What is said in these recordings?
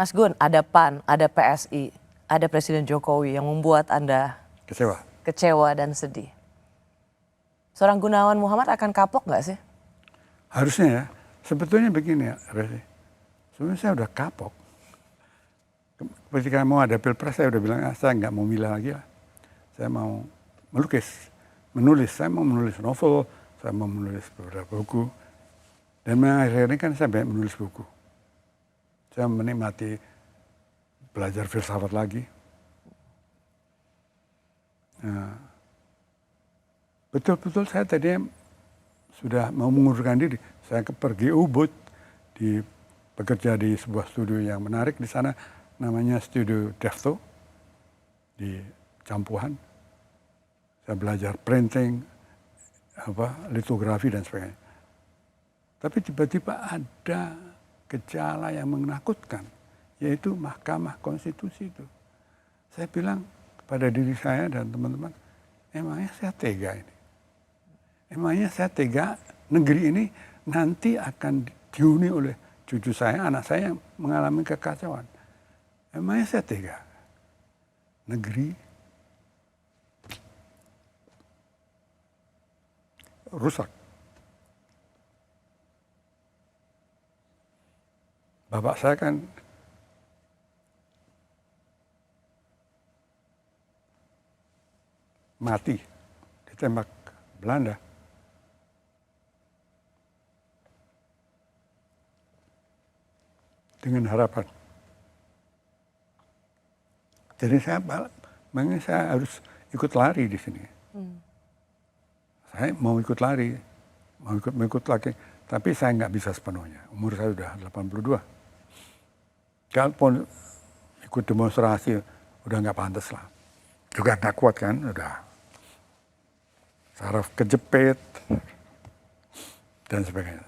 Mas Gun, ada PAN, ada PSI, ada Presiden Jokowi yang membuat Anda kecewa dan sedih. Seorang Gunawan Muhammad akan kapok nggak sih? Harusnya ya. Sebetulnya begini ya, Resi. Sebenarnya saya udah kapok. Ketika mau ada pilpres saya udah bilang, saya nggak mau milih lagi lah. Saya mau melukis, menulis. Saya mau menulis novel, saya mau menulis beberapa buku. Dan akhirnya kan saya banyak menulis buku. Saya menikmati belajar filsafat lagi. Nah, betul-betul saya tadinya sudah mau mengundurkan diri. Saya pergi Ubud, bekerja di sebuah studio yang menarik di sana, namanya Studio Defto di Campuhan. Saya belajar printing, litografi dan sebagainya. Tapi tiba-tiba ada gejala yang menakutkan, yaitu Mahkamah Konstitusi itu. Saya bilang kepada diri saya dan teman-teman, emangnya saya tega ini? Emangnya saya tega negeri ini nanti akan dihuni oleh cucu saya, anak saya yang mengalami kekacauan. Emangnya saya tega? Negeri rusak. Bapak saya kan mati ditembak Belanda. Dengan harapan. Jadi makanya saya harus ikut lari di sini. Saya mau ikut lari, mau ikut lagi, tapi saya nggak bisa sepenuhnya. Umur saya sudah 82. Kalaupun ikut demonstrasi, udah nggak pantas lah. Juga nggak kuat kan, udah saraf kejepit dan sebagainya.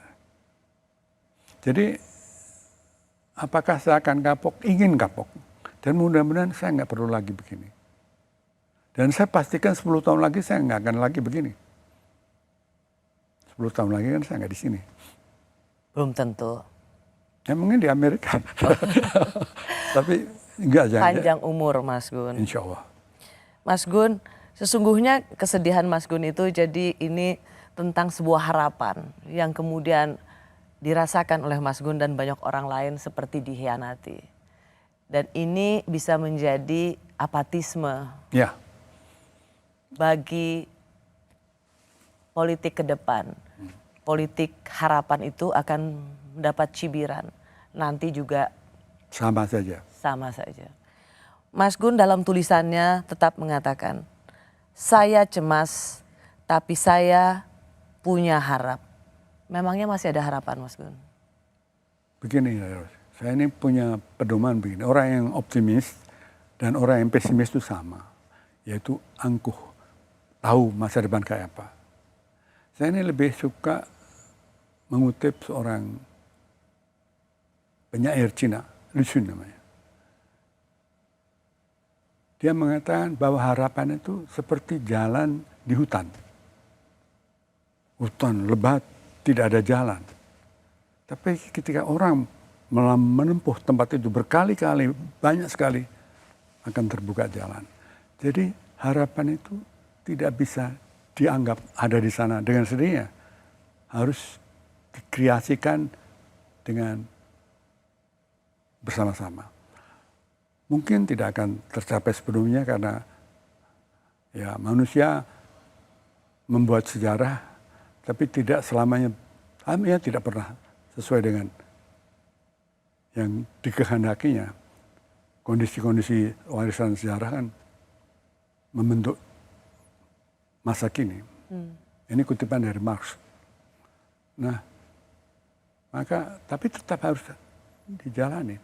Jadi apakah saya akan kapok? Ingin kapok. Dan mudah-mudahan saya nggak perlu lagi begini. Dan saya pastikan 10 tahun lagi saya nggak akan lagi begini. 10 tahun lagi kan saya nggak di sini. Belum tentu. Ya mungkin di Amerika. Tapi enggak jangan. Panjang umur Mas Gun. Insya Allah. Mas Gun, sesungguhnya kesedihan Mas Gun itu jadi ini tentang sebuah harapan yang kemudian dirasakan oleh Mas Gun dan banyak orang lain seperti dikhianati. Dan ini bisa menjadi apatisme Ya. bagi politik ke depan. Politik harapan itu akan mendapat cibiran. Nanti juga Sama saja. sama saja. Mas Gun dalam tulisannya tetap mengatakan, saya cemas tapi saya punya harap. Memangnya masih ada harapan Mas Gun? Begini, saya ini punya pedoman begini. Orang yang optimis dan orang yang pesimis itu sama. Yaitu angkuh, tahu masa depan kayak apa. Saya ini lebih suka mengutip seorang penyair Cina, Lu Xun namanya. Dia mengatakan bahwa harapan itu seperti jalan di hutan. Hutan lebat, tidak ada jalan. Tapi ketika orang menempuh tempat itu berkali-kali, banyak sekali, akan terbuka jalan. Jadi harapan itu tidak bisa dianggap ada di sana dengan sendirinya. Harus dikreasikan dengan bersama-sama. Mungkin tidak akan tercapai sepenuhnya karena ya manusia membuat sejarah, tapi tidak selamanya, tidak pernah sesuai dengan yang dikehendakinya. Kondisi-kondisi warisan sejarah kan membentuk masa kini. Ini kutipan dari Marx. Nah, maka tapi tetap harus dijalani.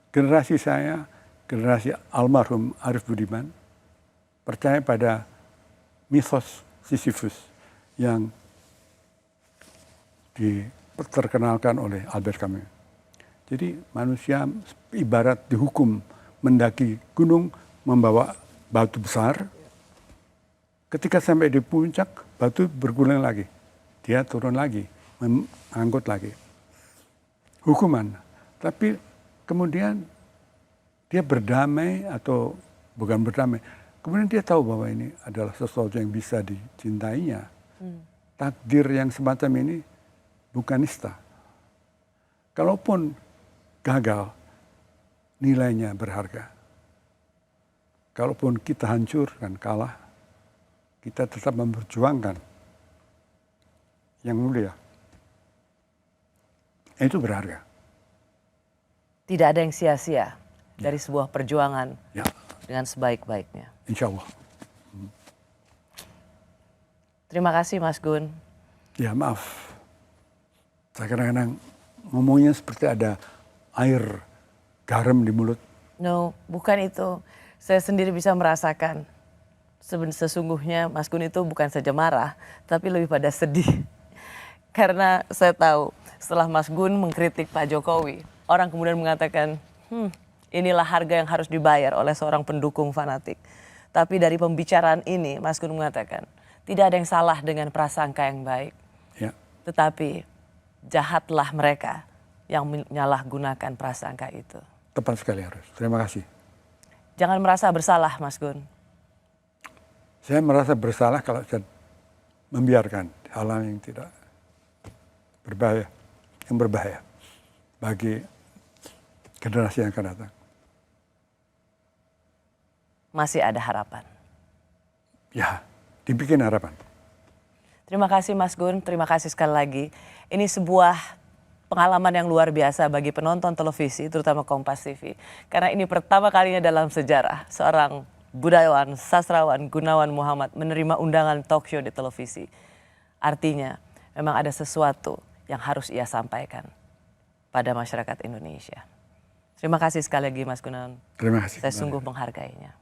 Generasi saya, generasi almarhum Arif Budiman, percaya pada mitos Sisyphus yang diterkenalkan oleh Albert Camus. Jadi manusia ibarat dihukum mendaki gunung membawa batu besar. Ketika sampai di puncak, batu berguling lagi. Dia turun lagi, mengangkut lagi. Hukuman. Tapi kemudian dia berdamai atau bukan berdamai, kemudian dia tahu bahwa ini adalah sesuatu yang bisa dicintainya. Takdir yang semacam ini bukan nista. Kalaupun gagal, nilainya berharga. Kalaupun kita hancur dan kalah, kita tetap memperjuangkan yang mulia. Itu berharga. Tidak ada yang sia-sia dari sebuah perjuangan Ya, dengan sebaik-baiknya. insya Allah. Terima kasih Mas Gun. Ya maaf, saya kadang-kadang ngomongnya seperti ada air garam di mulut. No, bukan itu. Saya sendiri bisa merasakan sesungguhnya Mas Gun itu bukan saja marah, tapi lebih pada sedih. Karena saya tahu setelah Mas Gun mengkritik Pak Jokowi, orang kemudian mengatakan, inilah harga yang harus dibayar oleh seorang pendukung fanatik. Tapi dari pembicaraan ini Mas Gun mengatakan, tidak ada yang salah dengan prasangka yang baik. Ya, Tetapi jahatlah mereka yang menyalahgunakan prasangka itu. tepat sekali harus. Terima kasih. Jangan merasa bersalah Mas Gun. Saya merasa bersalah kalau saya membiarkan hal-hal yang tidak berbahaya, yang berbahaya bagi generasi yang akan datang. Masih ada harapan. Ya, dibikin harapan. Terima kasih Mas Gun, terima kasih sekali lagi. Ini sebuah pengalaman yang luar biasa bagi penonton televisi, terutama Kompas TV. Karena ini pertama kalinya dalam sejarah seorang budayawan, sastrawan Gunawan Muhammad menerima undangan talk show di televisi. Artinya memang ada sesuatu yang harus ia sampaikan pada masyarakat Indonesia. Terima kasih sekali lagi Mas Gunawan. Terima kasih. Saya sungguh menghargainya.